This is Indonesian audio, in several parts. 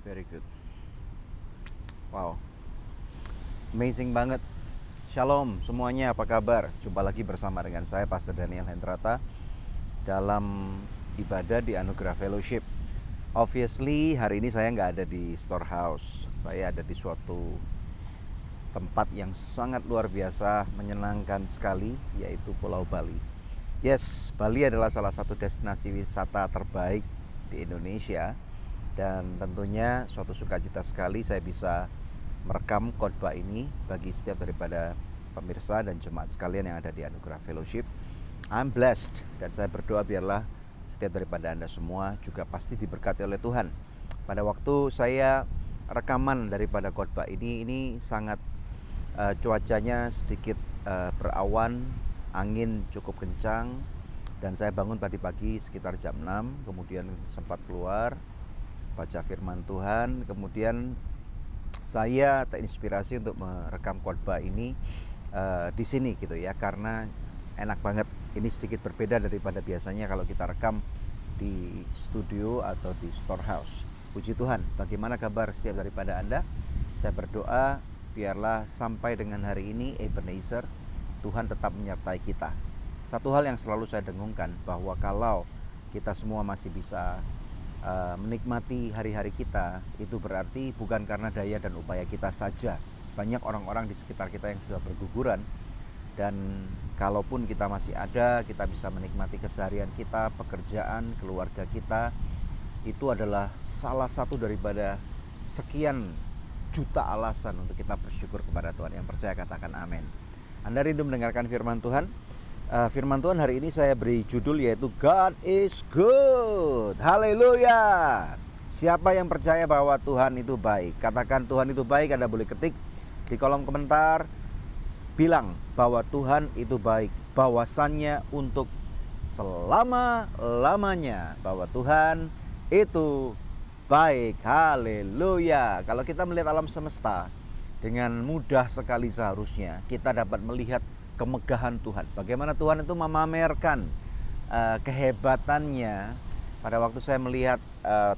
Very good. Wow, amazing banget. Shalom semuanya, apa kabar? Jumpa lagi bersama dengan saya Pastor Daniel Hendrata dalam ibadah di Anugerah Fellowship. Obviously hari ini saya nggak ada di storehouse. Saya ada di suatu tempat yang sangat luar biasa, menyenangkan sekali, yaitu Pulau Bali. Yes, Bali adalah salah satu destinasi wisata terbaik di Indonesia. Dan tentunya suatu sukacita sekali saya bisa merekam khotbah ini bagi setiap daripada pemirsa dan jemaat sekalian yang ada di Anugerah Fellowship. I'm blessed dan saya berdoa biarlah setiap daripada Anda semua juga pasti diberkati oleh Tuhan. Pada waktu saya rekaman daripada khotbah ini sangat cuacanya sedikit berawan, angin cukup kencang, dan saya bangun tadi pagi sekitar jam 6, kemudian sempat keluar baca firman Tuhan, kemudian saya terinspirasi untuk merekam khotbah ini di sini gitu ya, karena enak banget. Ini sedikit berbeda daripada biasanya kalau kita rekam di studio atau di storehouse. Puji Tuhan. Bagaimana kabar setiap daripada Anda? Saya berdoa biarlah sampai dengan hari ini Ebenezer, Tuhan tetap menyertai kita. Satu hal yang selalu saya dengungkan, bahwa kalau kita semua masih bisa menikmati hari-hari kita, itu berarti bukan karena daya dan upaya kita saja. Banyak orang-orang di sekitar kita yang sudah berguguran, dan kalaupun kita masih ada, kita bisa menikmati keseharian kita, pekerjaan, keluarga kita. Itu adalah salah satu daripada sekian juta alasan untuk kita bersyukur kepada Tuhan. Yang percaya katakan amin. Anda rindu mendengarkan firman Tuhan? Firman Tuhan hari ini saya beri judul yaitu God is good. Haleluya. Siapa yang percaya bahwa Tuhan itu baik? Katakan Tuhan itu baik. Anda boleh ketik di kolom komentar, bilang bahwa Tuhan itu baik, bahwasannya untuk selama-lamanya, bahwa Tuhan itu baik. Haleluya. Kalau kita melihat alam semesta, dengan mudah sekali seharusnya kita dapat melihat kemegahan Tuhan. Bagaimana Tuhan itu memamerkan kehebatannya. Pada waktu saya melihat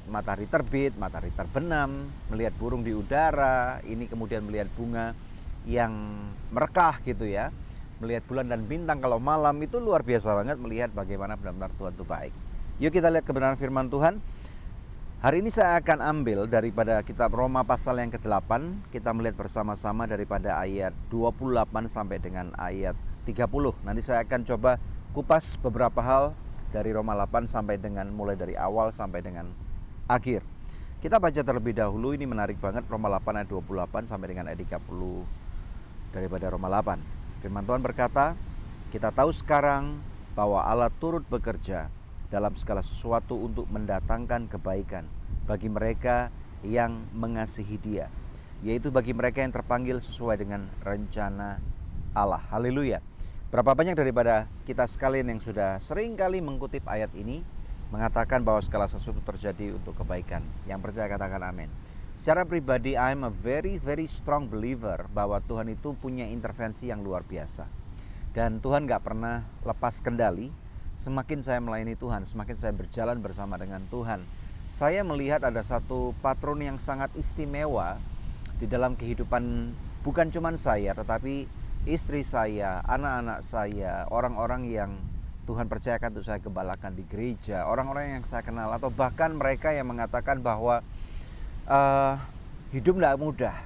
matahari terbit, matahari terbenam, melihat burung di udara, ini kemudian melihat bunga yang merekah gitu ya, melihat bulan dan bintang kalau malam, itu luar biasa banget melihat bagaimana benar-benar Tuhan itu baik. Yuk kita lihat kebenaran firman Tuhan. Hari ini saya akan ambil daripada kitab Roma pasal yang ke-8. Kita melihat bersama-sama daripada ayat 28 sampai dengan ayat 30. Nanti saya akan coba kupas beberapa hal dari Roma 8 sampai dengan mulai dari awal sampai dengan akhir. Kita baca terlebih dahulu, ini menarik banget, Roma 8 ayat 28 sampai dengan ayat 30 daripada Roma 8. Firman Tuhan berkata, kita tahu sekarang bahwa Allah turut bekerja dalam segala sesuatu untuk mendatangkan kebaikan bagi mereka yang mengasihi Dia, yaitu bagi mereka yang terpanggil sesuai dengan rencana Allah. Haleluya. Berapa banyak daripada kita sekalian yang sudah sering kali mengutip ayat ini, mengatakan bahwa segala sesuatu terjadi untuk kebaikan. Yang percaya katakan amin. Secara pribadi, I'm a very strong believer bahwa Tuhan itu punya intervensi yang luar biasa, dan Tuhan gak pernah lepas kendali. Semakin saya melayani Tuhan, semakin saya berjalan bersama dengan Tuhan, saya melihat ada satu patron yang sangat istimewa di dalam kehidupan, bukan cuma saya, tetapi istri saya, anak-anak saya, orang-orang yang Tuhan percayakan untuk saya gembalakan di gereja, orang-orang yang saya kenal, atau bahkan mereka yang mengatakan bahwa hidup tidak mudah,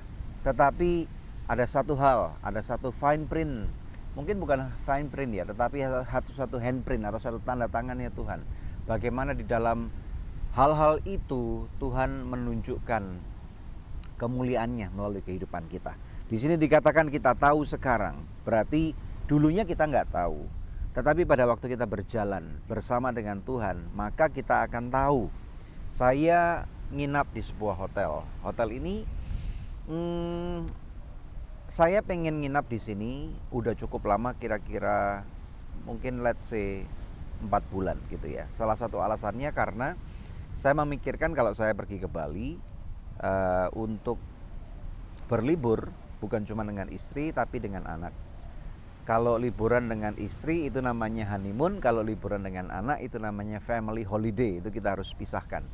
tetapi ada satu hal, ada satu fine print. Mungkin bukan fine print ya, tetapi satu handprint atau satu tanda tangannya Tuhan. Bagaimana di dalam hal-hal itu Tuhan menunjukkan kemuliaannya melalui kehidupan kita. Di sini dikatakan kita tahu sekarang, berarti dulunya kita nggak tahu. Tetapi pada waktu kita berjalan bersama dengan Tuhan, maka kita akan tahu. Saya nginap di sebuah hotel. Hotel ini saya pengen nginap di sini udah cukup lama, kira-kira mungkin let's say 4 bulan gitu ya. Salah satu alasannya karena saya memikirkan kalau saya pergi ke Bali untuk berlibur bukan cuma dengan istri tapi dengan anak. Kalau liburan dengan istri itu namanya honeymoon, kalau liburan dengan anak itu namanya family holiday, itu kita harus pisahkan.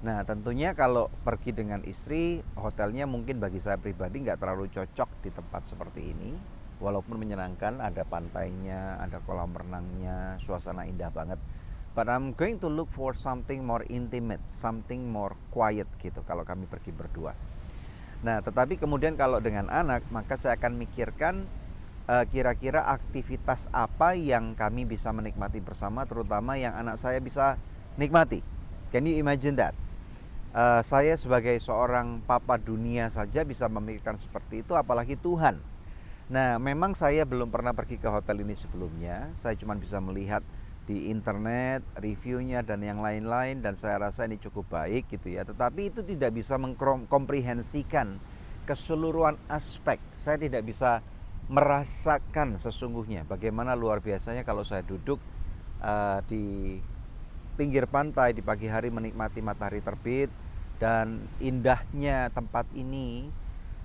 Nah, tentunya kalau pergi dengan istri, hotelnya mungkin bagi saya pribadi nggak terlalu cocok di tempat seperti ini. Walaupun menyenangkan, ada pantainya, ada kolam renangnya, suasana indah banget. But I'm going to look for something more intimate, something more quiet gitu kalau kami pergi berdua. Nah, tetapi kemudian kalau dengan anak, maka saya akan mikirkan kira-kira aktivitas apa yang kami bisa menikmati bersama, terutama yang anak saya bisa nikmati. Can you imagine that? Saya sebagai seorang papa dunia saja bisa memikirkan seperti itu, apalagi Tuhan. Nah, memang saya belum pernah pergi ke hotel ini sebelumnya. Saya cuma bisa melihat di internet, reviewnya dan yang lain-lain, dan saya rasa ini cukup baik gitu ya. Tetapi itu tidak bisa mengkomprehensikan keseluruhan aspek. Saya tidak bisa merasakan sesungguhnya bagaimana luar biasanya kalau saya duduk di pinggir pantai di pagi hari menikmati matahari terbit. Dan indahnya tempat ini,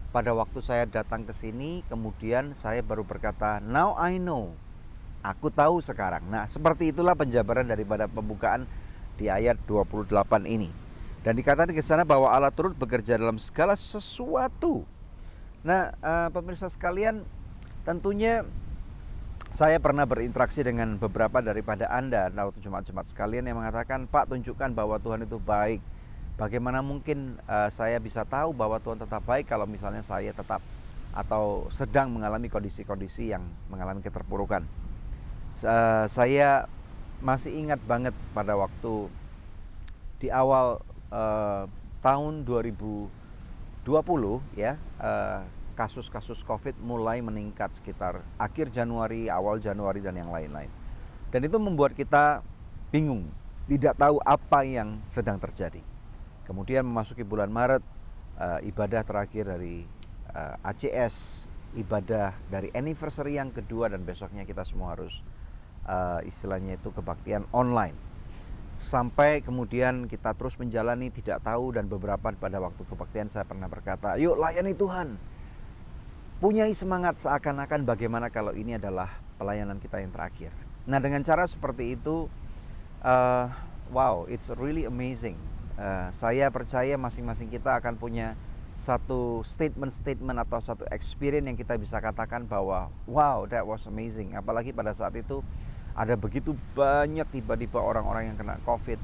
pada waktu saya datang ke sini, kemudian saya baru berkata, now I know, aku tahu sekarang. Nah, seperti itulah penjabaran daripada pembukaan di ayat 28 ini. Dan dikatakan di sana bahwa Allah turut bekerja dalam segala sesuatu. Nah, pemirsa sekalian, tentunya saya pernah berinteraksi dengan beberapa daripada Anda, waktu jemaat-jemaat sekalian yang mengatakan, Pak, tunjukkan bahwa Tuhan itu baik. Bagaimana mungkin saya bisa tahu bahwa Tuhan tetap baik kalau misalnya saya tetap atau sedang mengalami kondisi-kondisi yang mengalami keterpurukan. Saya masih ingat banget pada waktu di awal tahun 2020 ya, kasus-kasus COVID mulai meningkat sekitar akhir Januari, awal Januari dan yang lain-lain. Dan itu membuat kita bingung, tidak tahu apa yang sedang terjadi. Kemudian memasuki bulan Maret, ibadah terakhir dari ACS, ibadah dari anniversary yang kedua, dan besoknya kita semua harus istilahnya itu kebaktian online. Sampai kemudian kita terus menjalani, tidak tahu, dan beberapa pada waktu kebaktian saya pernah berkata, yuk layani Tuhan. Punyai semangat seakan-akan bagaimana kalau ini adalah pelayanan kita yang terakhir. Nah, dengan cara seperti itu, wow, it's really amazing. Saya percaya masing-masing kita akan punya satu statement atau satu experience yang kita bisa katakan bahwa wow, that was amazing. Apalagi pada saat itu ada begitu banyak tiba-tiba orang-orang yang kena COVID,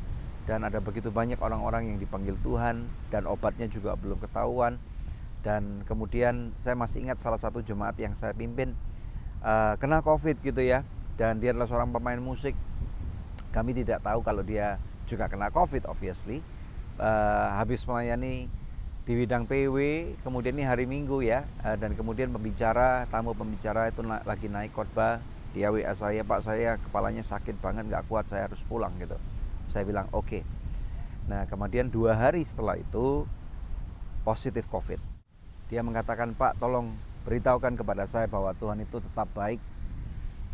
dan ada begitu banyak orang-orang yang dipanggil Tuhan, dan obatnya juga belum ketahuan. Dan kemudian saya masih ingat salah satu jemaat yang saya pimpin kena COVID gitu ya, dan dia adalah seorang pemain musik. Kami tidak tahu kalau dia juga kena COVID obviously. Habis melayani di bidang PW, kemudian ini hari Minggu ya, dan kemudian tamu pembicara itu lagi naik khotbah, dia WA saya, Pak, saya kepalanya sakit banget, gak kuat, saya harus pulang gitu. Saya bilang oke. Nah, kemudian 2 hari setelah itu positif COVID. Dia mengatakan, Pak, tolong beritahukan kepada saya bahwa Tuhan itu tetap baik.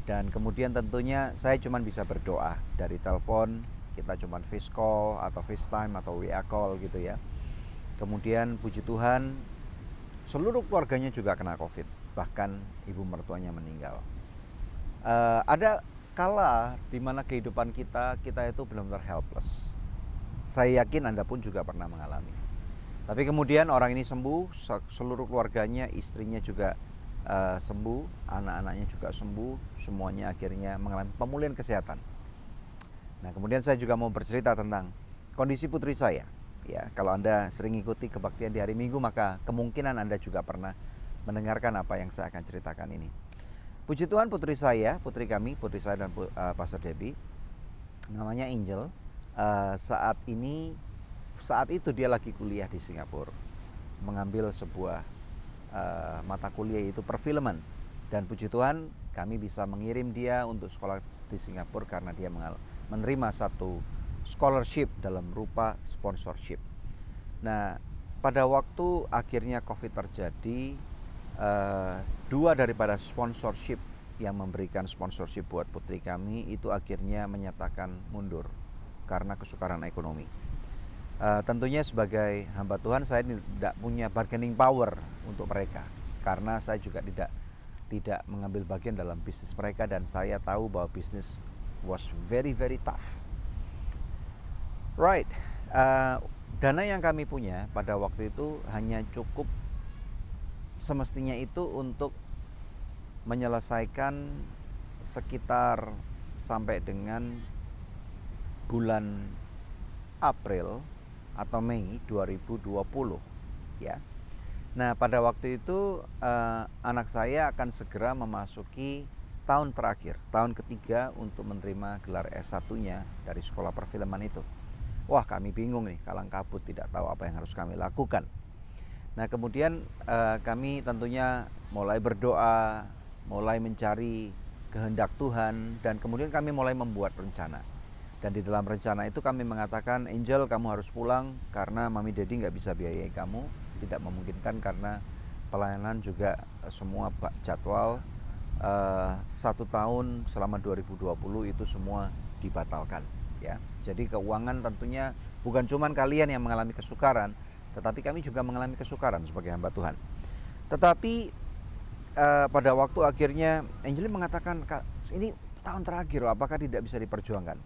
Dan kemudian tentunya saya cuma bisa berdoa dari telepon. Kita cuma face call atau FaceTime atau WA call gitu ya. Kemudian puji Tuhan, seluruh keluarganya juga kena COVID. Bahkan ibu mertuanya meninggal. Ada kala di mana kehidupan kita itu benar-benar helpless. Saya yakin Anda pun juga pernah mengalami. Tapi kemudian orang ini sembuh, seluruh keluarganya, istrinya juga sembuh, anak-anaknya juga sembuh, semuanya akhirnya mengalami pemulihan kesehatan. Nah, kemudian saya juga mau bercerita tentang kondisi putri saya. Ya, kalau Anda sering ikuti kebaktian di hari Minggu, maka kemungkinan Anda juga pernah mendengarkan apa yang saya akan ceritakan ini. Puji Tuhan, putri saya dan Pastor Debbie, namanya Angel. Saat itu dia lagi kuliah di Singapura, mengambil sebuah mata kuliah, yaitu perfilman. Dan puji Tuhan, kami bisa mengirim dia untuk sekolah di Singapura karena dia menerima satu scholarship dalam rupa sponsorship. Nah, pada waktu akhirnya COVID terjadi, 2 daripada sponsorship yang memberikan sponsorship buat putri kami itu akhirnya menyatakan mundur karena kesukaran ekonomi. Tentunya sebagai hamba Tuhan, saya tidak punya bargaining power untuk mereka, karena saya juga tidak mengambil bagian dalam bisnis mereka, dan saya tahu bahwa bisnis was very very tough. Right. Dana yang kami punya pada waktu itu hanya cukup semestinya itu untuk menyelesaikan sekitar sampai dengan bulan April atau Mei 2020 ya. Nah, pada waktu itu anak saya akan segera memasuki tahun terakhir, tahun ketiga untuk menerima gelar S1-nya dari sekolah perfilman itu. Wah, kami bingung nih, kalang kabut, tidak tahu apa yang harus kami lakukan. Nah, kemudian kami tentunya mulai berdoa, mulai mencari kehendak Tuhan, dan kemudian kami mulai membuat rencana. Dan di dalam rencana itu kami mengatakan, Angel, kamu harus pulang karena Mami Daddy nggak bisa biayai kamu, tidak memungkinkan karena pelayanan juga semua jadwal 1 tahun selama 2020 itu semua dibatalkan ya. Jadi keuangan tentunya bukan cuma kalian yang mengalami kesukaran, tetapi kami juga mengalami kesukaran sebagai hamba Tuhan. Tetapi pada waktu akhirnya Angelin mengatakan, ini tahun terakhir, apakah tidak bisa diperjuangkan?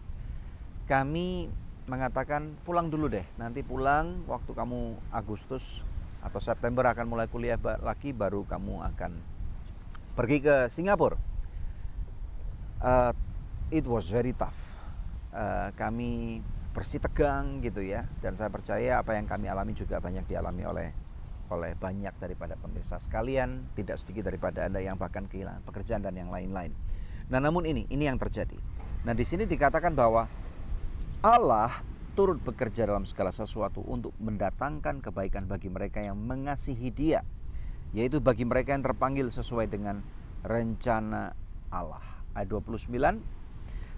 Kami mengatakan pulang dulu deh, nanti pulang waktu kamu Agustus atau September akan mulai kuliah lagi, baru kamu akan pergi ke Singapura. It was very tough. Kami bersitegang gitu ya, dan saya percaya apa yang kami alami juga banyak dialami oleh banyak daripada pemirsa sekalian, tidak sedikit daripada Anda yang bahkan kehilangan pekerjaan dan yang lain-lain. Nah, namun ini yang terjadi. Nah, di sini dikatakan bahwa Allah turut bekerja dalam segala sesuatu untuk mendatangkan kebaikan bagi mereka yang mengasihi Dia, yaitu bagi mereka yang terpanggil sesuai dengan rencana Allah. Ayat 29,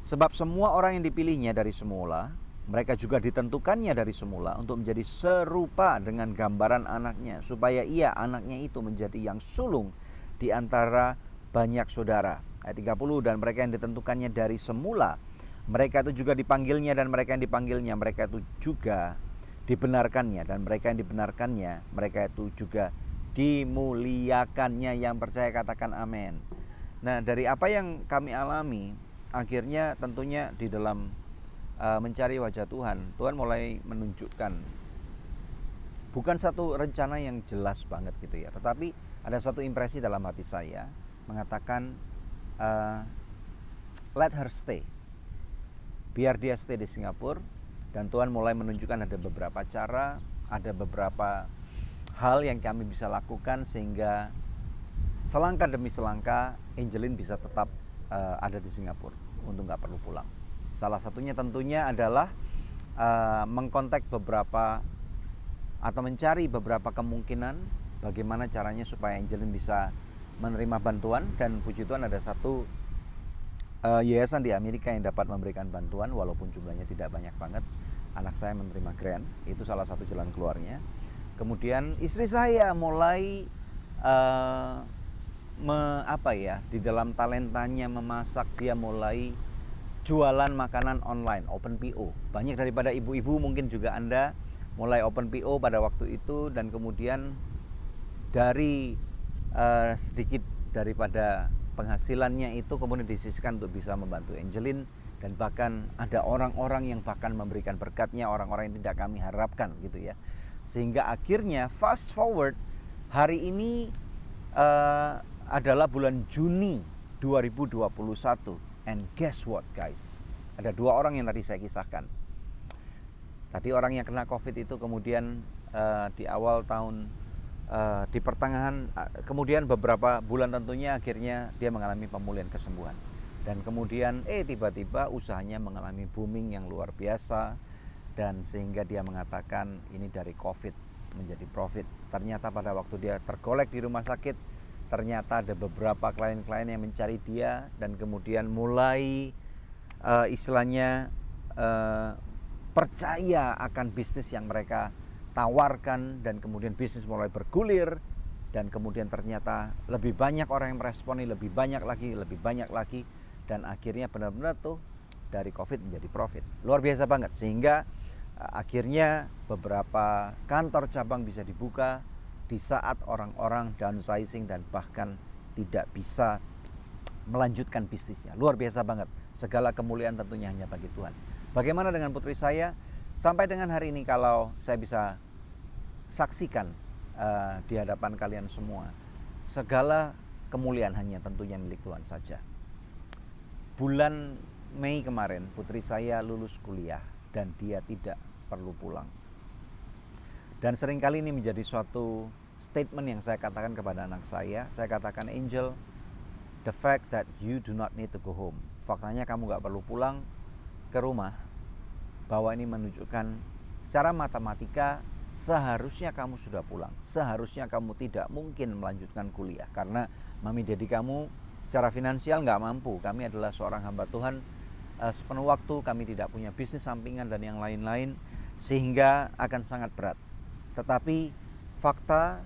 sebab semua orang yang dipilihnya dari semula, mereka juga ditentukannya dari semula untuk menjadi serupa dengan gambaran anaknya, supaya ia, anaknya itu, menjadi yang sulung di antara banyak saudara. Ayat 30, dan mereka yang ditentukannya dari semula, mereka itu juga dipanggilnya, dan mereka yang dipanggilnya, mereka itu juga dibenarkannya, dan mereka yang dibenarkannya, mereka itu juga dimuliakannya. Yang percaya katakan amin. Nah, dari apa yang kami alami, akhirnya tentunya di dalam mencari wajah Tuhan, Tuhan mulai menunjukkan bukan satu rencana yang jelas banget gitu ya, tetapi ada satu impresi dalam hati saya mengatakan let her stay, biar dia stay di Singapura. Dan Tuhan mulai menunjukkan ada beberapa cara, ada beberapa hal yang kami bisa lakukan sehingga selangkah demi selangkah Angelin bisa tetap ada di Singapura untuk nggak perlu pulang. Salah satunya tentunya adalah mengkontak beberapa atau mencari beberapa kemungkinan bagaimana caranya supaya Angelin bisa menerima bantuan. Dan puji Tuhan ada satu yayasan di Amerika yang dapat memberikan bantuan, walaupun jumlahnya tidak banyak banget. Anak saya menerima grant, itu salah satu jalan keluarnya. Kemudian istri saya mulai di dalam talentanya memasak, dia mulai jualan makanan online, open PO. Banyak daripada ibu-ibu mungkin juga Anda mulai open PO pada waktu itu, dan kemudian dari sedikit daripada penghasilannya itu kemudian disisihkan untuk bisa membantu Angelin. Dan bahkan ada orang-orang yang bahkan memberikan berkatnya, orang-orang yang tidak kami harapkan gitu ya. Sehingga akhirnya fast forward, hari ini adalah bulan Juni 2021. And guess what guys, ada 2 orang yang tadi saya kisahkan. Tadi orang yang kena COVID itu kemudian di awal tahun, di pertengahan, kemudian beberapa bulan tentunya akhirnya dia mengalami pemulihan kesembuhan. Dan kemudian tiba-tiba usahanya mengalami booming yang luar biasa, dan sehingga dia mengatakan ini dari COVID menjadi profit. Ternyata pada waktu dia tergolek di rumah sakit, ternyata ada beberapa klien-klien yang mencari dia, dan kemudian mulai istilahnya percaya akan bisnis yang mereka tawarkan, dan kemudian bisnis mulai bergulir, dan kemudian ternyata lebih banyak orang yang meresponi, lebih banyak lagi, dan akhirnya benar-benar tuh dari COVID menjadi profit. Luar biasa banget, sehingga akhirnya beberapa kantor cabang bisa dibuka di saat orang-orang downsizing dan bahkan tidak bisa melanjutkan bisnisnya. Luar biasa banget. Segala kemuliaan tentunya hanya bagi Tuhan. Bagaimana dengan putri saya? Sampai dengan hari ini kalau saya bisa saksikan di hadapan kalian semua, segala kemuliaan hanya tentunya milik Tuhan saja. Bulan Mei kemarin putri saya lulus kuliah dan dia tidak perlu pulang. Dan seringkali ini menjadi suatu statement yang saya katakan kepada anak saya. Saya katakan, Angel, the fact that you do not need to go home. Faktanya kamu gak perlu pulang ke rumah, bahwa ini menunjukkan secara matematika seharusnya kamu sudah pulang. Seharusnya kamu tidak mungkin melanjutkan kuliah karena mami daddy kamu secara finansial nggak mampu. Kami adalah seorang hamba Tuhan sepenuh waktu, kami tidak punya bisnis sampingan dan yang lain-lain, sehingga akan sangat berat. Tetapi fakta,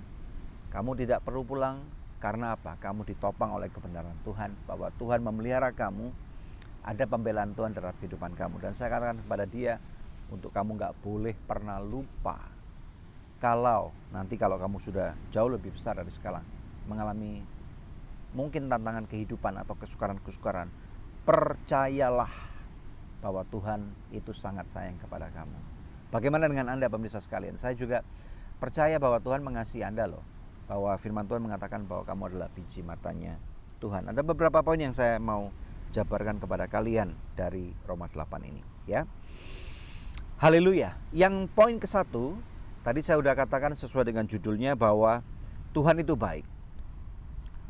kamu tidak perlu pulang. Karena apa? Kamu ditopang oleh kebenaran Tuhan, bahwa Tuhan memelihara kamu, ada pembelaan Tuhan terhadap kehidupan kamu. Dan saya katakan kepada dia, untuk kamu gak boleh pernah lupa, kalau kamu sudah jauh lebih besar dari sekarang, mengalami mungkin tantangan kehidupan atau kesukaran-kesukaran, percayalah bahwa Tuhan itu sangat sayang kepada kamu. Bagaimana dengan Anda pemirsa sekalian? Saya juga percaya bahwa Tuhan mengasihi Anda loh. Bahwa firman Tuhan mengatakan bahwa kamu adalah biji matanya Tuhan. Ada beberapa poin yang saya mau jabarkan kepada kalian dari Roma 8 ini, ya. Haleluya. Yang poin ke-1, tadi saya sudah katakan sesuai dengan judulnya bahwa Tuhan itu baik.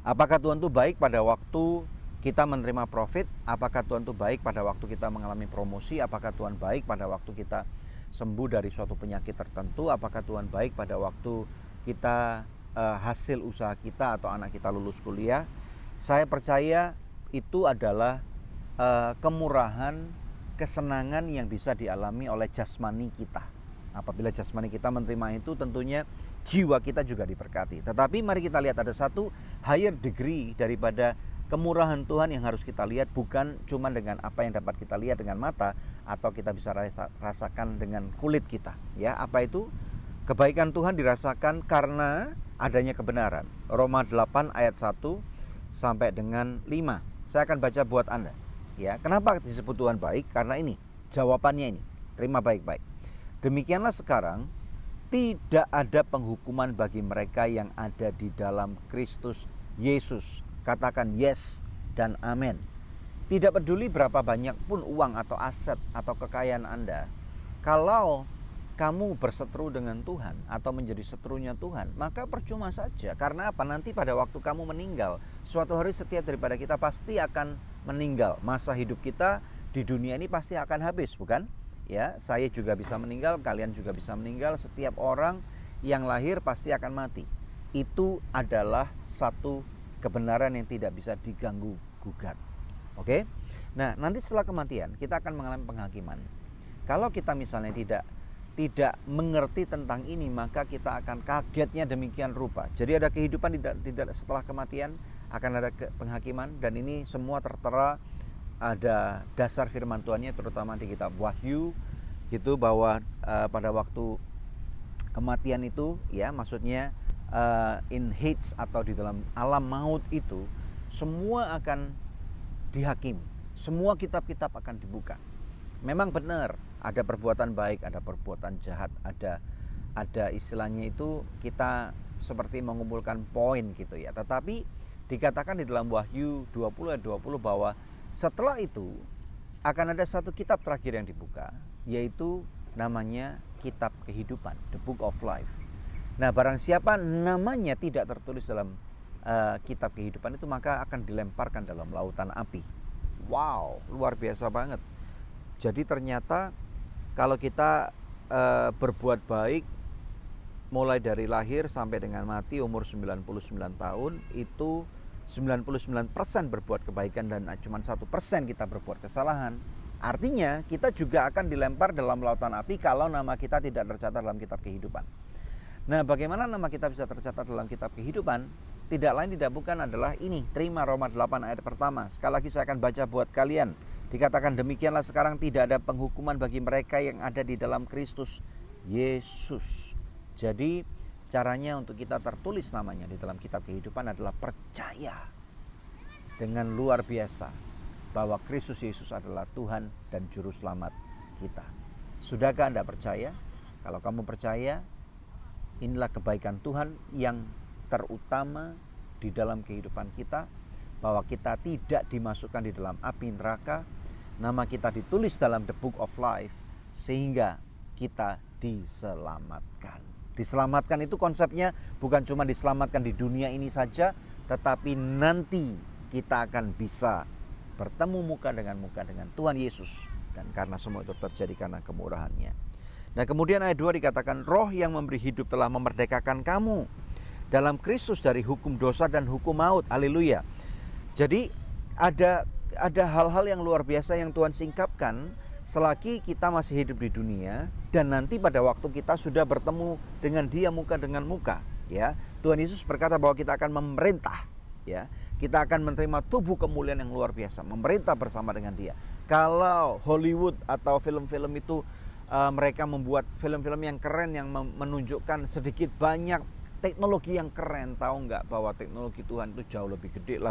Apakah Tuhan itu baik pada waktu kita menerima profit? Apakah Tuhan itu baik pada waktu kita mengalami promosi? Apakah Tuhan baik pada waktu kita sembuh dari suatu penyakit tertentu? Apakah Tuhan baik pada waktu kita hasil usaha kita atau anak kita lulus kuliah? Saya percaya itu adalah kemurahan, kesenangan yang bisa dialami oleh jasmani kita. Apabila jasmani kita menerima itu, tentunya jiwa kita juga diberkati. Tetapi mari kita lihat ada satu higher degree daripada kemurahan Tuhan yang harus kita lihat, bukan cuma dengan apa yang dapat kita lihat dengan mata atau kita bisa rasakan dengan kulit kita. Ya, apa itu? Kebaikan Tuhan dirasakan karena adanya kebenaran. Roma 8 ayat 1 sampai dengan 5. Saya akan baca buat Anda. Ya, kenapa disebut Tuhan baik? Karena ini, jawabannya ini. Terima baik-baik. Demikianlah sekarang tidak ada penghukuman bagi mereka yang ada di dalam Kristus Yesus. Katakan yes dan amin. Tidak peduli berapa banyak pun uang atau aset atau kekayaan Anda, kalau kamu berseteru dengan Tuhan atau menjadi seterunya Tuhan, maka percuma saja. Karena apa? Nanti pada waktu kamu meninggal, suatu hari setiap daripada kita pasti akan meninggal. Masa hidup kita di dunia ini pasti akan habis, bukan? Ya, saya juga bisa meninggal, kalian juga bisa meninggal. Setiap orang yang lahir pasti akan mati. Itu adalah satu kebenaran yang tidak bisa diganggu gugat. Oke? Nah, nanti setelah kematian kita akan mengalami penghakiman. Kalau kita misalnya tidak mengerti tentang ini, maka kita akan kagetnya demikian rupa. Jadi ada kehidupan tidak setelah kematian, akan ada penghakiman, dan ini semua tertera ada dasar firman Tuhannya, terutama di kitab Wahyu gitu, bahwa pada waktu kematian itu, ya maksudnya in Hades atau di dalam alam maut itu, semua akan dihakim, semua kitab-kitab akan dibuka. Memang benar, ada perbuatan baik, ada perbuatan jahat, ada istilahnya itu kita seperti mengumpulkan poin gitu ya. Tetapi dikatakan di dalam Wahyu 20 ayat 20 bahwa setelah itu akan ada satu kitab terakhir yang dibuka, yaitu namanya kitab kehidupan, the book of life. Nah, barang siapa namanya tidak tertulis dalam kitab kehidupan itu, maka akan dilemparkan dalam lautan api. Wow, luar biasa banget. Jadi ternyata kalau kita berbuat baik mulai dari lahir sampai dengan mati umur 99 tahun, itu 99% berbuat kebaikan dan cuma 1% kita berbuat kesalahan. Artinya kita juga akan dilempar dalam lautan api kalau nama kita tidak tercatat dalam kitab kehidupan. Nah, bagaimana nama kita bisa tercatat dalam kitab kehidupan? Tidak lain tidak bukan adalah ini, terima Roma 8 ayat pertama. Sekali lagi saya akan baca buat kalian. Dikatakan demikianlah sekarang tidak ada penghukuman bagi mereka yang ada di dalam Kristus Yesus. Jadi caranya untuk kita tertulis namanya di dalam kitab kehidupan adalah percaya dengan luar biasa bahwa Kristus Yesus adalah Tuhan dan Juru Selamat kita. Sudahkah Anda percaya? Kalau kamu percaya, inilah kebaikan Tuhan yang terutama di dalam kehidupan kita, bahwa kita tidak dimasukkan di dalam api neraka, nama kita ditulis dalam the book of life, sehingga kita diselamatkan. Diselamatkan itu konsepnya bukan cuma diselamatkan di dunia ini saja, tetapi nanti kita akan bisa bertemu muka dengan Tuhan Yesus. Dan karena semua itu terjadi karena kemurahan-Nya. Nah, kemudian ayat 2 dikatakan, Roh yang memberi hidup telah memerdekakan kamu dalam Kristus dari hukum dosa dan hukum maut. Haleluya. Jadi ada hal-hal yang luar biasa yang Tuhan singkapkan selagi kita masih hidup di dunia, dan nanti pada waktu kita sudah bertemu dengan Dia muka dengan muka, ya. Tuhan Yesus berkata bahwa kita akan memerintah, ya. Kita akan menerima tubuh kemuliaan yang luar biasa, memerintah bersama dengan Dia. Kalau Hollywood atau film-film itu mereka membuat film-film yang keren, yang menunjukkan sedikit banyak teknologi yang keren, tahu nggak bahwa teknologi Tuhan itu jauh lebih gede,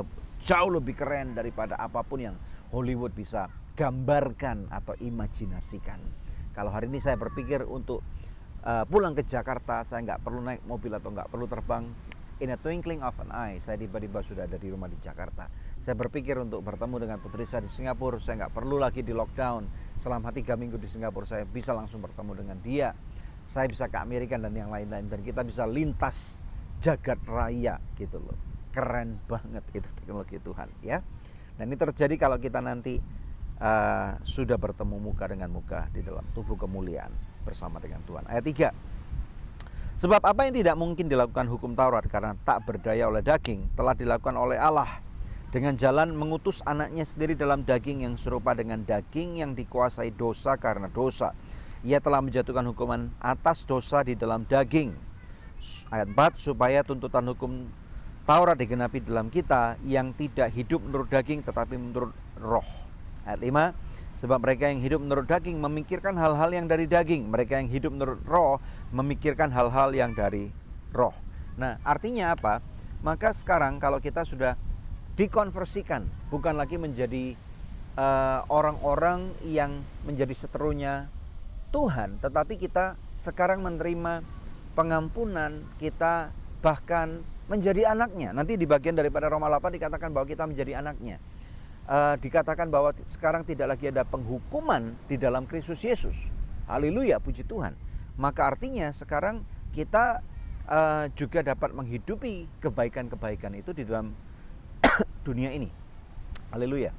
jauh lebih keren daripada apapun yang Hollywood bisa gambarkan atau imajinasikan. Kalau hari ini saya berpikir untuk pulang ke Jakarta, saya nggak perlu naik mobil atau nggak perlu terbang. In a twinkling of an eye, saya tiba-tiba sudah ada di rumah di Jakarta. Saya berpikir untuk bertemu dengan putri saya di Singapura, saya nggak perlu lagi di lockdown. Selama 3 minggu di Singapura, saya bisa langsung bertemu dengan dia. Saya bisa ke Amerika dan yang lain-lain, dan kita bisa lintas jagat raya gitu loh. Keren banget itu teknologi Tuhan, ya. Dan ini terjadi kalau kita nanti sudah bertemu muka dengan muka di dalam tubuh kemuliaan bersama dengan Tuhan. Ayat 3. Sebab apa yang tidak mungkin dilakukan hukum Taurat karena tak berdaya oleh daging, telah dilakukan oleh Allah dengan jalan mengutus anaknya sendiri dalam daging yang serupa dengan daging yang dikuasai dosa karena dosa. Ia telah menjatuhkan hukuman atas dosa di dalam daging. Ayat 4, supaya tuntutan hukum Taurat digenapi dalam kita yang tidak hidup menurut daging tetapi menurut roh. Ayat 5, sebab mereka yang hidup menurut daging memikirkan hal-hal yang dari daging, mereka yang hidup menurut roh memikirkan hal-hal yang dari roh. Nah, artinya apa? Maka sekarang kalau kita sudah dikonversikan, bukan lagi menjadi orang-orang yang menjadi seterunya Tuhan, tetapi kita sekarang menerima pengampunan, kita bahkan menjadi anaknya. Nanti di bagian daripada Roma 8 dikatakan bahwa kita menjadi anaknya. Dikatakan bahwa sekarang tidak lagi ada penghukuman di dalam Kristus Yesus. Haleluya, puji Tuhan. Maka artinya sekarang kita juga dapat menghidupi kebaikan-kebaikan itu di dalam dunia ini. Haleluya.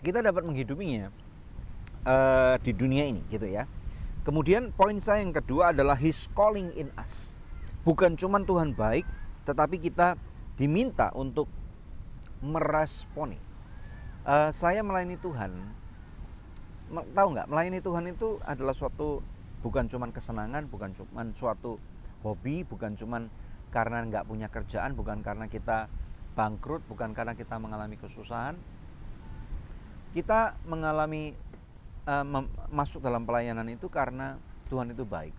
Kita dapat menghidupinya di dunia ini, gitu ya. Kemudian poin saya yang kedua adalah His calling in us. Bukan cuma Tuhan baik, tetapi kita diminta untuk meresponi. Saya melayani Tuhan, tahu nggak? Melayani Tuhan itu adalah suatu, bukan cuma kesenangan, bukan cuma suatu hobi, bukan cuma karena nggak punya kerjaan, bukan karena kita bangkrut, bukan karena kita mengalami kesusahan. Kita mengalami masuk dalam pelayanan itu karena Tuhan itu baik.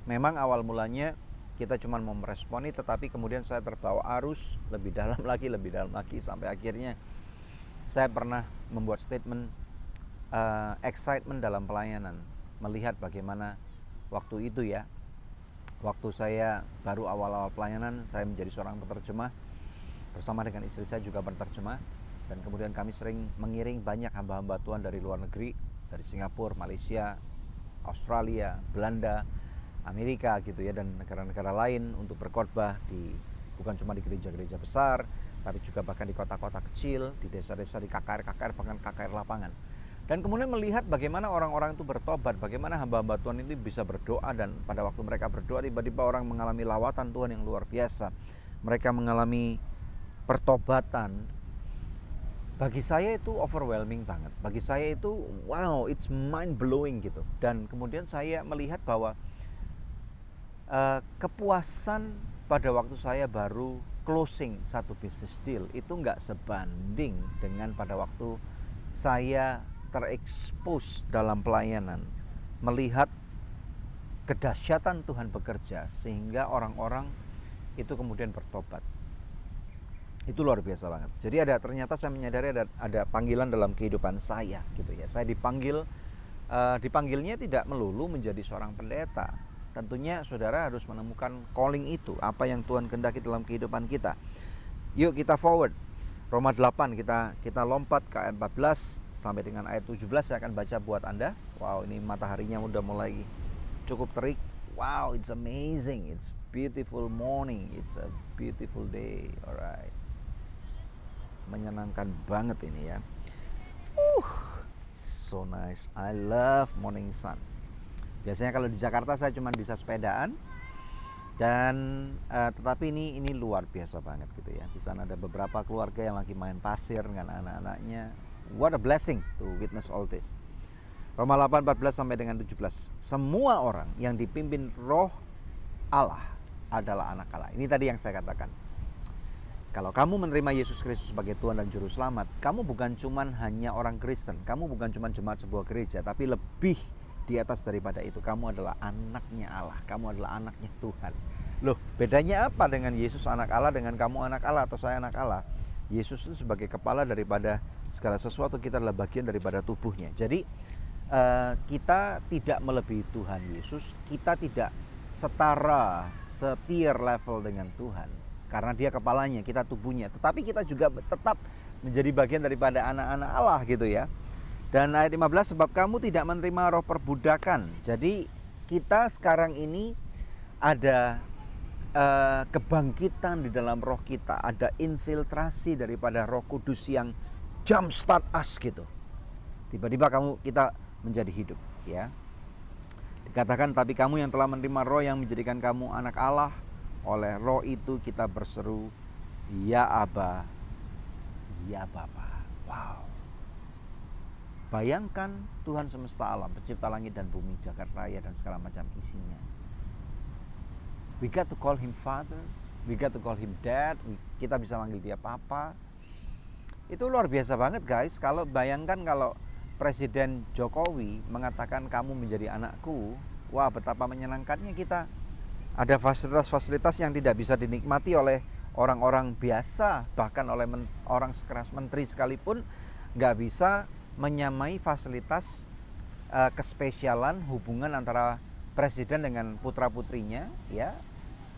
Memang awal mulanya kita cuma mau meresponi, tetapi kemudian saya terbawa arus lebih dalam lagi sampai akhirnya saya pernah membuat statement excitement dalam pelayanan, melihat bagaimana waktu itu, ya, waktu saya baru awal-awal pelayanan, saya menjadi seorang penerjemah bersama dengan istri saya juga penerjemah, dan kemudian kami sering mengiring banyak hamba-hamba Tuhan dari luar negeri, dari Singapura, Malaysia, Australia, Belanda, Amerika gitu ya, dan negara-negara lain untuk berkhotbah bukan cuma di gereja-gereja besar, tapi juga bahkan di kota-kota kecil, di desa-desa, di KKR, bahkan KKR lapangan. Dan kemudian melihat bagaimana orang-orang itu bertobat, bagaimana hamba-hamba Tuhan itu bisa berdoa, dan pada waktu mereka berdoa tiba-tiba orang mengalami lawatan Tuhan yang luar biasa. Mereka mengalami pertobatan. Bagi saya itu overwhelming banget. Bagi saya itu wow, it's mind blowing gitu. Dan kemudian saya melihat bahwa kepuasan pada waktu saya baru closing satu business deal itu nggak sebanding dengan pada waktu saya terekspos dalam pelayanan, melihat kedahsyatan Tuhan bekerja sehingga orang-orang itu kemudian bertobat. Itu luar biasa banget. Jadi ternyata saya menyadari ada panggilan dalam kehidupan saya gitu ya. Saya dipanggilnya tidak melulu menjadi seorang pendeta. Tentunya saudara harus menemukan calling itu, apa yang Tuhan kehendaki dalam kehidupan kita. Yuk kita forward. Roma 8 kita lompat ke ayat 14 sampai dengan ayat 17 saya akan baca buat Anda. Wow, ini mataharinya udah mulai cukup terik. Wow, it's amazing. It's beautiful morning. It's a beautiful day. Alright. Menyenangkan banget ini ya. So nice. I love morning sun. Biasanya kalau di Jakarta saya cuma bisa sepedaan. Dan tetapi ini luar biasa banget gitu ya. Di sana ada beberapa keluarga yang lagi main pasir dengan anak-anaknya. What a blessing to witness all this. Roma 8:14 sampai dengan 17. Semua orang yang dipimpin Roh Allah adalah anak Allah. Ini tadi yang saya katakan. Kalau kamu menerima Yesus Kristus sebagai Tuhan dan Juru Selamat, kamu bukan cuman hanya orang Kristen, kamu bukan cuman jemaat sebuah gereja, tapi lebih di atas daripada itu, kamu adalah anaknya Allah, kamu adalah anaknya Tuhan. Loh, bedanya apa dengan Yesus anak Allah dengan kamu anak Allah atau saya anak Allah? Yesus itu sebagai kepala daripada segala sesuatu, kita adalah bagian daripada tubuhnya. Jadi kita tidak melebihi Tuhan Yesus, kita tidak setier level dengan Tuhan. Karena dia kepalanya, kita tubuhnya. Tetapi kita juga tetap menjadi bagian daripada anak-anak Allah gitu ya. Dan ayat 15, sebab kamu tidak menerima roh perbudakan. Jadi kita sekarang ini ada kebangkitan di dalam roh kita. Ada infiltrasi daripada Roh Kudus yang jumpstart us gitu. Tiba-tiba kita menjadi hidup ya. Dikatakan, tapi kamu yang telah menerima roh yang menjadikan kamu anak Allah, oleh roh itu kita berseru, ya Aba, ya Bapa. Wow. Bayangkan Tuhan semesta alam, pencipta langit dan bumi, jagat raya dan segala macam isinya. We got to call him Father, we got to call him Dad, kita bisa manggil dia Papa. Itu luar biasa banget guys. Kalau bayangkan kalau Presiden Jokowi mengatakan kamu menjadi anakku, wah betapa menyenangkannya kita. Ada fasilitas-fasilitas yang tidak bisa dinikmati oleh orang-orang biasa, bahkan oleh orang sekeras menteri sekalipun nggak bisa menyamai fasilitas kespesialan hubungan antara presiden dengan putra-putrinya ya.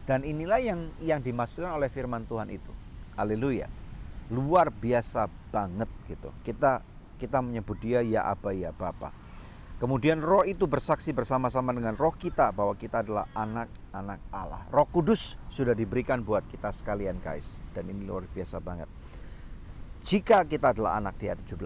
Dan inilah yang dimaksudkan oleh firman Tuhan itu. Haleluya. Luar biasa banget gitu. Kita menyebut dia ya Aba ya Bapa. Kemudian roh itu bersaksi bersama-sama dengan roh kita bahwa kita adalah anak-anak Allah. Roh Kudus sudah diberikan buat kita sekalian guys. Dan ini luar biasa banget. Jika kita adalah anak di ayat 17,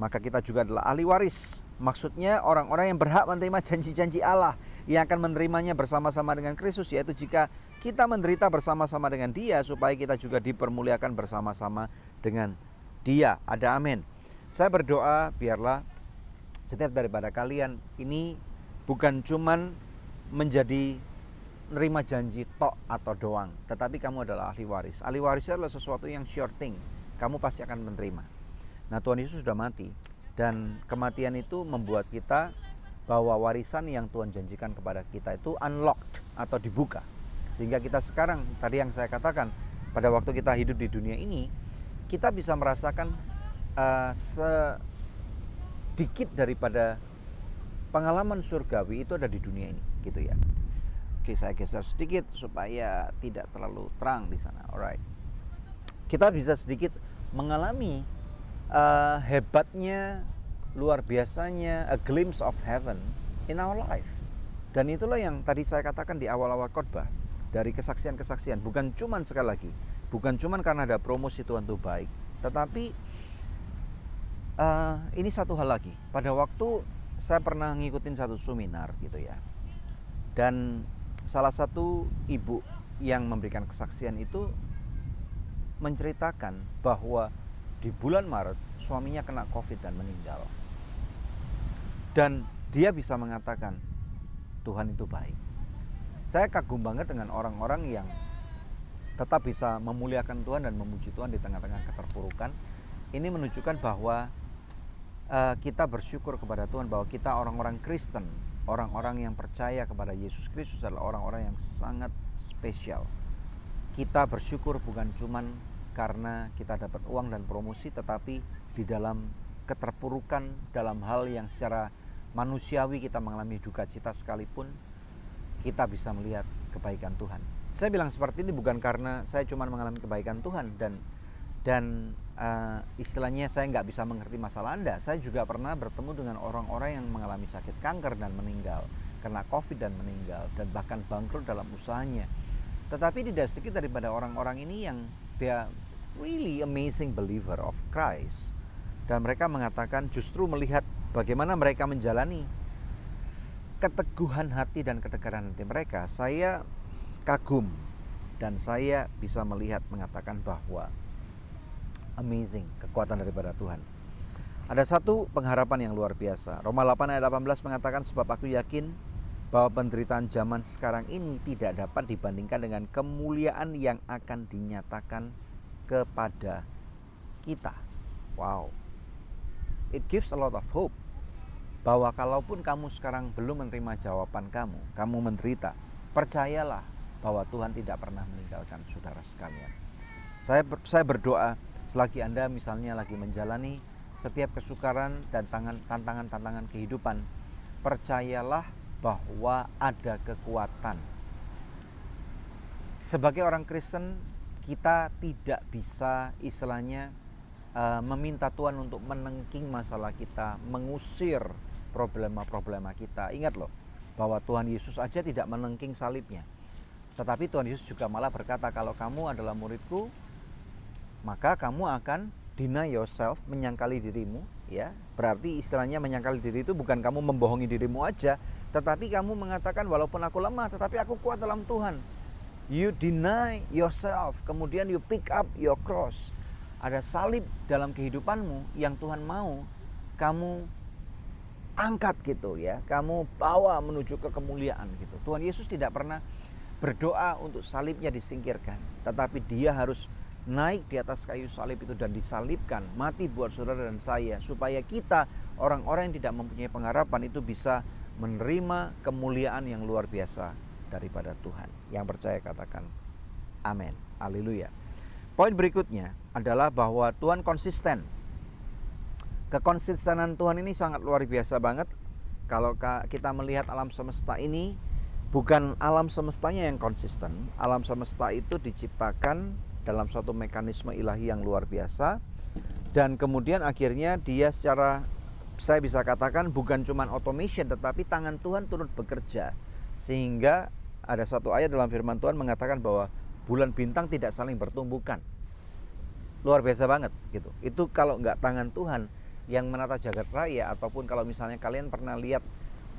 maka kita juga adalah ahli waris. Maksudnya orang-orang yang berhak menerima janji-janji Allah, yang akan menerimanya bersama-sama dengan Kristus, yaitu jika kita menderita bersama-sama dengan Dia, supaya kita juga dipermuliakan bersama-sama dengan Dia. Ada amin. Saya berdoa biarlah setiap daripada kalian ini bukan cuman menjadi nerima janji tok atau doang, tetapi kamu adalah ahli waris. Ahli waris adalah sesuatu yang sure thing, kamu pasti akan menerima. Nah, Tuhan Yesus sudah mati, dan kematian itu membuat kita bahwa warisan yang Tuhan janjikan kepada kita itu unlocked atau dibuka. Sehingga kita sekarang, tadi yang saya katakan, pada waktu kita hidup di dunia ini, kita bisa merasakan sedikit daripada pengalaman surgawi itu ada di dunia ini, gitu ya. Oke, saya geser sedikit supaya tidak terlalu terang di sana. Alright, kita bisa sedikit mengalami hebatnya, luar biasanya, a glimpse of heaven in our life. Dan itulah yang tadi saya katakan di awal-awal khotbah, dari kesaksian-kesaksian. Bukan cuman sekali lagi, bukan cuman karena ada promosi Tuhan itu baik, tetapi ini satu hal lagi. Pada waktu saya pernah ngikutin satu seminar gitu ya, dan salah satu ibu yang memberikan kesaksian itu menceritakan bahwa di bulan Maret suaminya kena COVID dan meninggal. Dan dia bisa mengatakan Tuhan itu baik. Saya kagum banget dengan orang-orang yang tetap bisa memuliakan Tuhan dan memuji Tuhan di tengah-tengah keterpurukan. Ini menunjukkan bahwa kita bersyukur kepada Tuhan bahwa kita orang-orang Kristen, orang-orang yang percaya kepada Yesus Kristus adalah orang-orang yang sangat spesial. Kita bersyukur bukan cuman karena kita dapat uang dan promosi, tetapi di dalam keterpurukan, dalam hal yang secara manusiawi kita mengalami duka cita sekalipun, kita bisa melihat kebaikan Tuhan. Saya bilang seperti ini bukan karena saya cuma mengalami kebaikan Tuhan dan istilahnya saya nggak bisa mengerti masalah Anda. Saya juga pernah bertemu dengan orang-orang yang mengalami sakit kanker dan meninggal, kena COVID dan meninggal, dan bahkan bangkrut dalam usahanya. Tetapi tidak sedikit daripada orang-orang ini yang dia really amazing believer of Christ, dan mereka mengatakan justru melihat bagaimana mereka menjalani keteguhan hati dan ketegaran hati mereka, saya kagum dan saya bisa melihat mengatakan bahwa amazing kekuatan daripada Tuhan. Ada satu pengharapan yang luar biasa. Roma 8 ayat 18 mengatakan, sebab aku yakin bahwa penderitaan zaman sekarang ini tidak dapat dibandingkan dengan kemuliaan yang akan dinyatakan kepada kita. Wow. It gives a lot of hope. Bahwa kalaupun kamu sekarang belum menerima jawaban kamu menderita, percayalah bahwa Tuhan tidak pernah meninggalkan saudara sekalian. Saya berdoa selagi Anda misalnya lagi menjalani setiap kesukaran dan tantangan-tantangan kehidupan, percayalah bahwa ada kekuatan. Sebagai orang Kristen, kita tidak bisa istilahnya meminta Tuhan untuk menengking masalah kita, mengusir problema-problema kita. Ingat loh, bahwa Tuhan Yesus aja tidak menengking salibnya. Tetapi Tuhan Yesus juga malah berkata, kalau kamu adalah muridku, maka kamu akan deny yourself, menyangkali dirimu, ya. Berarti istilahnya menyangkali diri itu bukan kamu membohongi dirimu aja, tetapi kamu mengatakan walaupun aku lemah, tetapi aku kuat dalam Tuhan. You deny yourself, kemudian you pick up your cross. Ada salib dalam kehidupanmu yang Tuhan mau kamu angkat gitu ya, kamu bawa menuju ke kemuliaan gitu. Tuhan Yesus tidak pernah berdoa untuk salibnya disingkirkan, tetapi dia harus naik di atas kayu salib itu dan disalibkan, mati buat saudara dan saya, supaya kita orang-orang yang tidak mempunyai pengharapan itu bisa menerima kemuliaan yang luar biasa daripada Tuhan. Yang percaya katakan amin, haleluya. Poin berikutnya adalah bahwa Tuhan konsisten. Kekonsistenan Tuhan ini sangat luar biasa banget. Kalau kita melihat alam semesta ini, bukan alam semestanya yang konsisten. Alam semesta itu diciptakan dalam suatu mekanisme ilahi yang luar biasa, dan kemudian akhirnya dia secara, saya bisa katakan bukan cuma automation, tetapi tangan Tuhan turut bekerja, sehingga ada satu ayat dalam firman Tuhan mengatakan bahwa bulan bintang tidak saling bertumbukan. Luar biasa banget gitu. Itu kalau nggak tangan Tuhan yang menata jagat raya, ataupun kalau misalnya kalian pernah lihat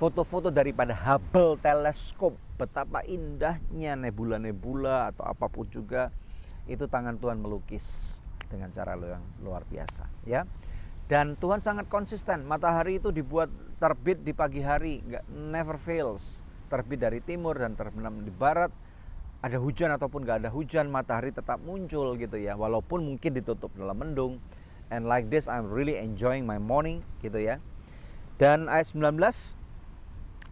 foto-foto daripada Hubble teleskop, betapa indahnya nebula-nebula atau apapun juga, itu tangan Tuhan melukis dengan cara yang luar biasa, ya. Dan Tuhan sangat konsisten. Matahari itu dibuat terbit di pagi hari, never fails. Terbit dari timur dan terbenam di barat. Ada hujan ataupun gak ada hujan, matahari tetap muncul gitu ya, walaupun mungkin ditutup dalam mendung. And like this, I'm really enjoying my morning gitu ya. Dan ayat 19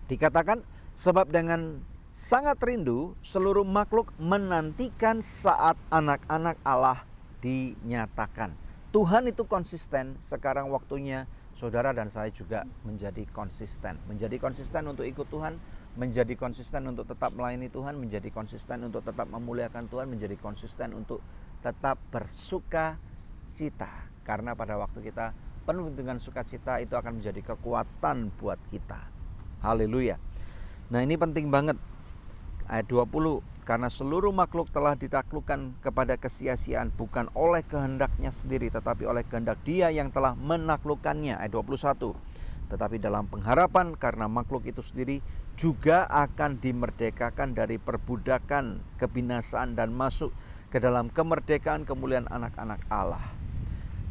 dikatakan, sebab dengan sangat rindu seluruh makhluk menantikan saat anak-anak Allah dinyatakan. Tuhan itu konsisten. Sekarang waktunya saudara dan saya juga menjadi konsisten. Menjadi konsisten untuk ikut Tuhan, menjadi konsisten untuk tetap melayani Tuhan, menjadi konsisten untuk tetap memuliakan Tuhan, menjadi konsisten untuk tetap bersuka cita. Karena pada waktu kita penuh dengan sukacita, itu akan menjadi kekuatan buat kita. Haleluya. Nah, ini penting banget. Ayat 20, karena seluruh makhluk telah ditaklukkan kepada kesia-siaan, bukan oleh kehendaknya sendiri, tetapi oleh kehendak Dia yang telah menaklukkannya. Ayat 21, tetapi dalam pengharapan, karena makhluk itu sendiri juga akan dimerdekakan dari perbudakan kebinasaan dan masuk ke dalam kemerdekaan kemuliaan anak-anak Allah.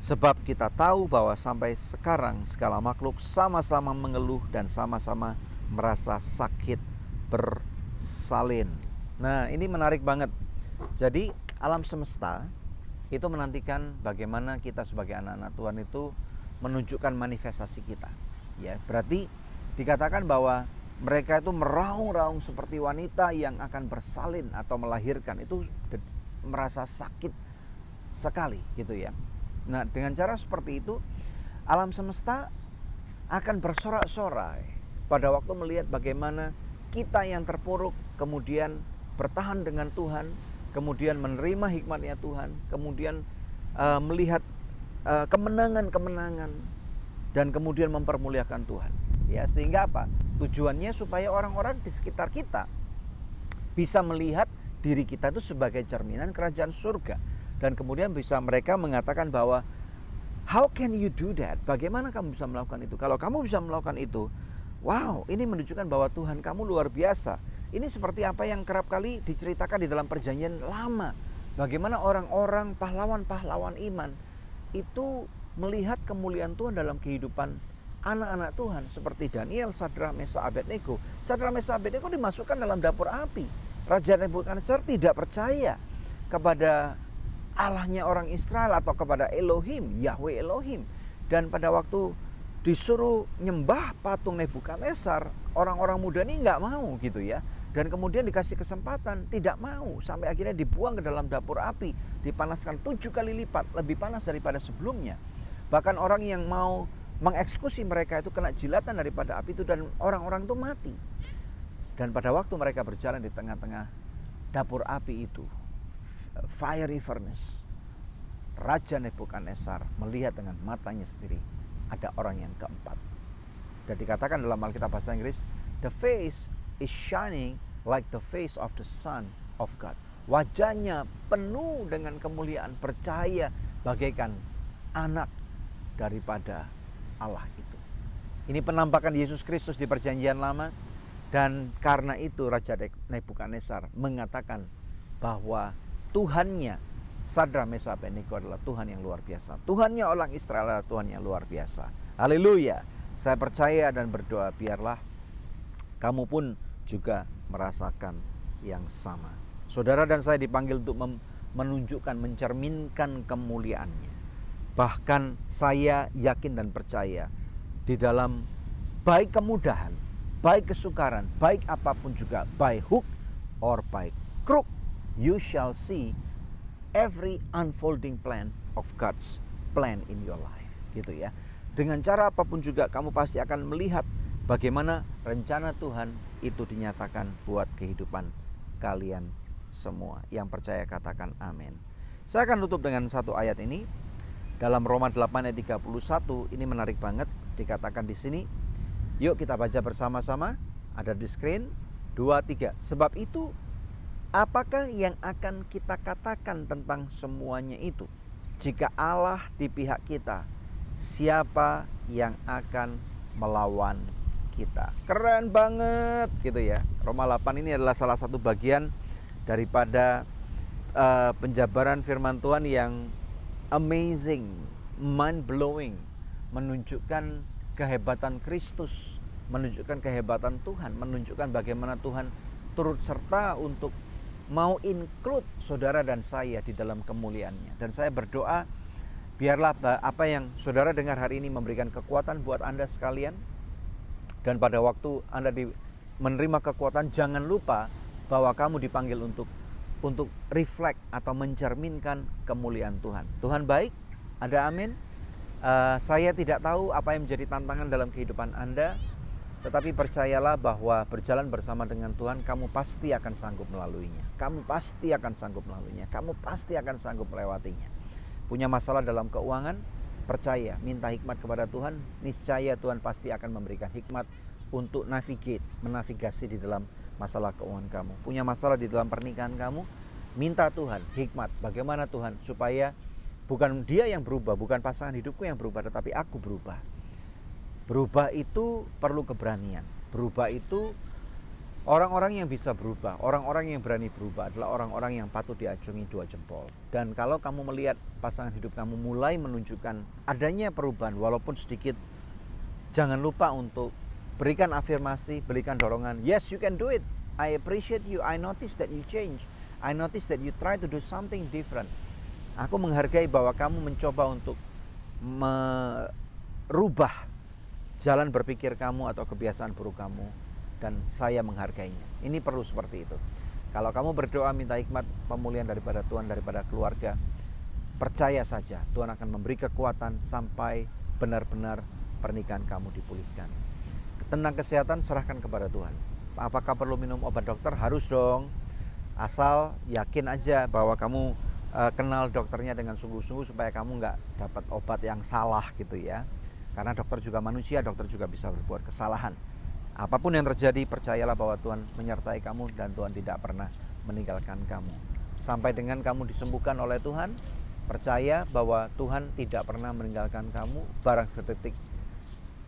Sebab kita tahu bahwa sampai sekarang segala makhluk sama-sama mengeluh dan sama-sama merasa sakit bersalin. Nah, ini menarik banget. Jadi alam semesta itu menantikan bagaimana kita sebagai anak-anak Tuhan itu menunjukkan manifestasi kita. Ya, berarti dikatakan bahwa mereka itu meraung-raung seperti wanita yang akan bersalin atau melahirkan. Itu merasa sakit sekali gitu ya. Nah, dengan cara seperti itu alam semesta akan bersorak-sorai pada waktu melihat bagaimana kita yang terpuruk kemudian bertahan dengan Tuhan, kemudian menerima hikmatnya Tuhan, kemudian melihat kemenangan-kemenangan dan kemudian mempermuliakan Tuhan. Ya, sehingga apa? Tujuannya supaya orang-orang di sekitar kita bisa melihat diri kita itu sebagai cerminan kerajaan surga. Dan kemudian bisa mereka mengatakan bahwa how can you do that? Bagaimana kamu bisa melakukan itu? Kalau kamu bisa melakukan itu, wow, ini menunjukkan bahwa Tuhan kamu luar biasa. Ini seperti apa yang kerap kali diceritakan di dalam perjanjian lama. Bagaimana orang-orang pahlawan-pahlawan iman itu melihat kemuliaan Tuhan dalam kehidupan anak-anak Tuhan. Seperti Daniel, Sadrak, Mesak, Abednego. Sadrak, Mesak, Abednego dimasukkan dalam dapur api. Raja Nebukadnezar tidak percaya kepada Allahnya orang Israel atau kepada Elohim, Yahweh Elohim. Dan pada waktu disuruh nyembah patung Nebukadnezar, orang-orang muda ini nggak mau gitu ya. Dan kemudian dikasih kesempatan, tidak mau. Sampai akhirnya dibuang ke dalam dapur api, dipanaskan 7 kali lipat, lebih panas daripada sebelumnya. Bahkan orang yang mau mengeksekusi mereka itu kena jilatan daripada api itu dan orang-orang itu mati. Dan pada waktu mereka berjalan di tengah-tengah dapur api itu, fiery furnace, Raja Nebukadnezar melihat dengan matanya sendiri ada orang yang keempat. Dan dikatakan dalam Alkitab bahasa Inggris, the face is shining like the face of the Son of God. Wajahnya penuh dengan kemuliaan, percaya bagaikan anak daripada Allah itu. Ini penampakan Yesus Kristus di perjanjian lama. Dan karena itu Raja Nebukadnezar mengatakan bahwa Tuhannya Sadrak, Mesak, Abednego adalah Tuhan yang luar biasa. Tuhannya orang Israel adalah Tuhan yang luar biasa. Haleluya. Saya percaya dan berdoa biarlah kamu pun juga merasakan yang sama. Saudara dan saya dipanggil untuk menunjukkan, mencerminkan kemuliaannya. Bahkan saya yakin dan percaya di dalam baik kemudahan, baik kesukaran, baik apapun juga, by hook or by crook, you shall see every unfolding plan of God's plan in your life. Gitu ya. Dengan cara apapun juga kamu pasti akan melihat bagaimana rencana Tuhan itu dinyatakan buat kehidupan kalian semua. Yang percaya katakan amin. Saya akan tutup dengan satu ayat ini. Dalam Roma 8 ayat 31, ini menarik banget. Dikatakan di sini, yuk kita baca bersama-sama. Ada di screen. 2, 3. Sebab itu, apakah yang akan kita katakan tentang semuanya itu? Jika Allah di pihak kita, siapa yang akan melawan kita? Keren banget gitu ya. Roma 8 ini adalah salah satu bagian daripada penjabaran firman Tuhan yang amazing, mind blowing, menunjukkan kehebatan Kristus, menunjukkan kehebatan Tuhan, menunjukkan bagaimana Tuhan turut serta untuk mau include saudara dan saya di dalam kemuliaannya. Dan saya berdoa biarlah apa yang saudara dengar hari ini memberikan kekuatan buat Anda sekalian. Dan pada waktu Anda menerima kekuatan, jangan lupa bahwa kamu dipanggil untuk reflect atau mencerminkan kemuliaan Tuhan. Tuhan baik, ada amin. Saya tidak tahu apa yang menjadi tantangan dalam kehidupan Anda, tetapi percayalah bahwa berjalan bersama dengan Tuhan, kamu pasti akan sanggup melaluinya. Kamu pasti akan sanggup melaluinya. Kamu pasti akan sanggup melewatinya. Punya masalah dalam keuangan? Percaya, minta hikmat kepada Tuhan. Niscaya Tuhan pasti akan memberikan hikmat untuk menavigasi di dalam masalah keuangan kamu. Punya masalah di dalam pernikahan kamu? Minta Tuhan hikmat. Bagaimana Tuhan supaya bukan dia yang berubah, bukan pasangan hidupku yang berubah, tetapi aku berubah. Berubah itu perlu keberanian. Berubah itu orang-orang yang bisa berubah, orang-orang yang berani berubah adalah orang-orang yang patut diacungi 2 jempol. Dan kalau kamu melihat pasangan hidup kamu mulai menunjukkan adanya perubahan walaupun sedikit, jangan lupa untuk berikan afirmasi, berikan dorongan. Yes, you can do it. I appreciate you. I notice that you change. I notice that you try to do something different. Aku menghargai bahwa kamu mencoba untuk merubah jalan berpikir kamu atau kebiasaan buruk kamu, dan saya menghargainya. Ini perlu seperti itu. Kalau kamu berdoa minta hikmat pemulihan daripada Tuhan, daripada keluarga, percaya saja Tuhan akan memberi kekuatan sampai benar-benar pernikahan kamu dipulihkan. Tentang kesehatan serahkan kepada Tuhan. Apakah perlu minum obat dokter? Harus dong. Asal yakin aja bahwa kamu kenal dokternya dengan sungguh-sungguh supaya kamu nggak dapat obat yang salah gitu ya. Karena dokter juga manusia, dokter juga bisa berbuat kesalahan. Apapun yang terjadi, percayalah bahwa Tuhan menyertai kamu dan Tuhan tidak pernah meninggalkan kamu. Sampai dengan kamu disembuhkan oleh Tuhan, percaya bahwa Tuhan tidak pernah meninggalkan kamu barang sedetik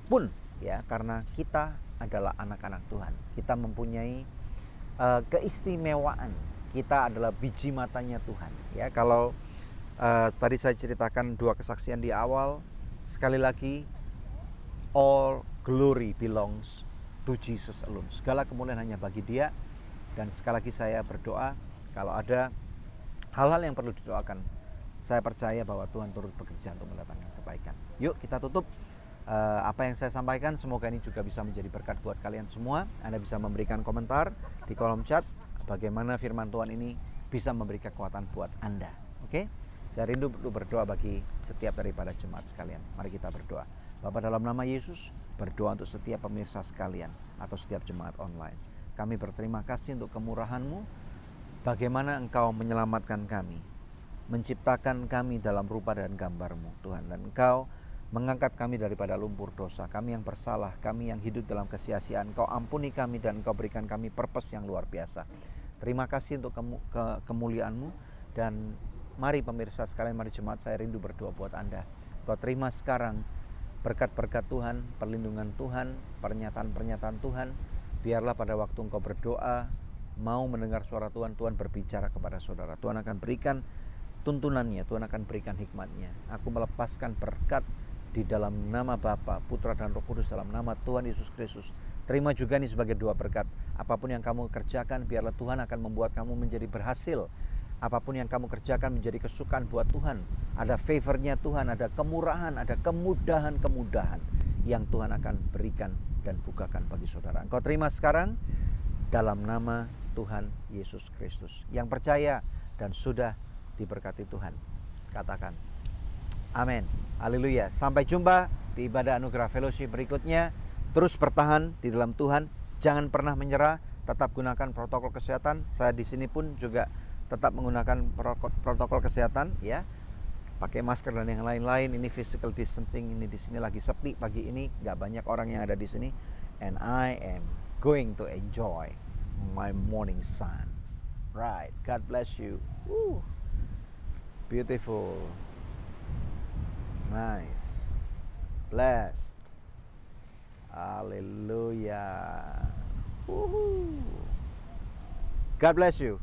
pun ya, karena kita adalah anak-anak Tuhan. Kita mempunyai keistimewaan. Kita adalah biji matanya Tuhan. Ya, kalau tadi saya ceritakan 2 kesaksian di awal, sekali lagi all glory belongs to Jesus alone. Segala kemuliaan hanya bagi Dia. Dan sekali lagi saya berdoa, kalau ada hal-hal yang perlu didoakan, saya percaya bahwa Tuhan turut bekerja untuk mendatangkan kebaikan. Yuk kita tutup apa yang saya sampaikan. Semoga ini juga bisa menjadi berkat buat kalian semua. Anda bisa memberikan komentar di kolom chat bagaimana firman Tuhan ini bisa memberi kekuatan buat Anda. Oke? Saya rindu untuk berdoa bagi setiap daripada jemaat sekalian. Mari kita berdoa. Bapa, dalam nama Yesus, berdoa untuk setiap pemirsa sekalian atau setiap jemaat online. Kami berterima kasih untuk kemurahan-Mu, bagaimana Engkau menyelamatkan kami, menciptakan kami dalam rupa dan gambar-Mu, Tuhan. Dan Engkau mengangkat kami daripada lumpur dosa, kami yang bersalah, kami yang hidup dalam kesia-siaan. Engkau ampuni kami dan Engkau berikan kami purpose yang luar biasa. Terima kasih untuk kemuliaan-Mu. Dan mari pemirsa sekalian, mari jemaat, saya rindu berdoa buat Anda. Kau terima sekarang berkat-berkat Tuhan, perlindungan Tuhan, pernyataan-pernyataan Tuhan. Biarlah pada waktu engkau berdoa, mau mendengar suara Tuhan, Tuhan berbicara kepada saudara. Tuhan akan berikan tuntunannya, Tuhan akan berikan hikmatnya. Aku melepaskan berkat di dalam nama Bapa, Putra dan Roh Kudus, dalam nama Tuhan Yesus Kristus. Terima juga ini sebagai 2 berkat. Apapun yang kamu kerjakan, biarlah Tuhan akan membuat kamu menjadi berhasil. Apapun yang kamu kerjakan menjadi kesukaan buat Tuhan. Ada favornya Tuhan, ada kemurahan, ada kemudahan-kemudahan yang Tuhan akan berikan dan bukakan bagi saudara. Engkau terima sekarang dalam nama Tuhan Yesus Kristus. Yang percaya dan sudah diberkati Tuhan, katakan amin. Haleluya. Sampai jumpa di ibadah anugerah fellowship berikutnya. Terus bertahan di dalam Tuhan, jangan pernah menyerah, tetap gunakan protokol kesehatan. Saya di sini pun juga tetap menggunakan protokol kesehatan ya. Pakai masker dan yang lain-lain. Ini physical distancing, ini di sini lagi sepi pagi ini, nggak banyak orang yang ada di sini. And I am going to enjoy my morning sun. Right. God bless you. Woo. Beautiful. Nice. Blessed. Hallelujah. Woohoo. God bless you.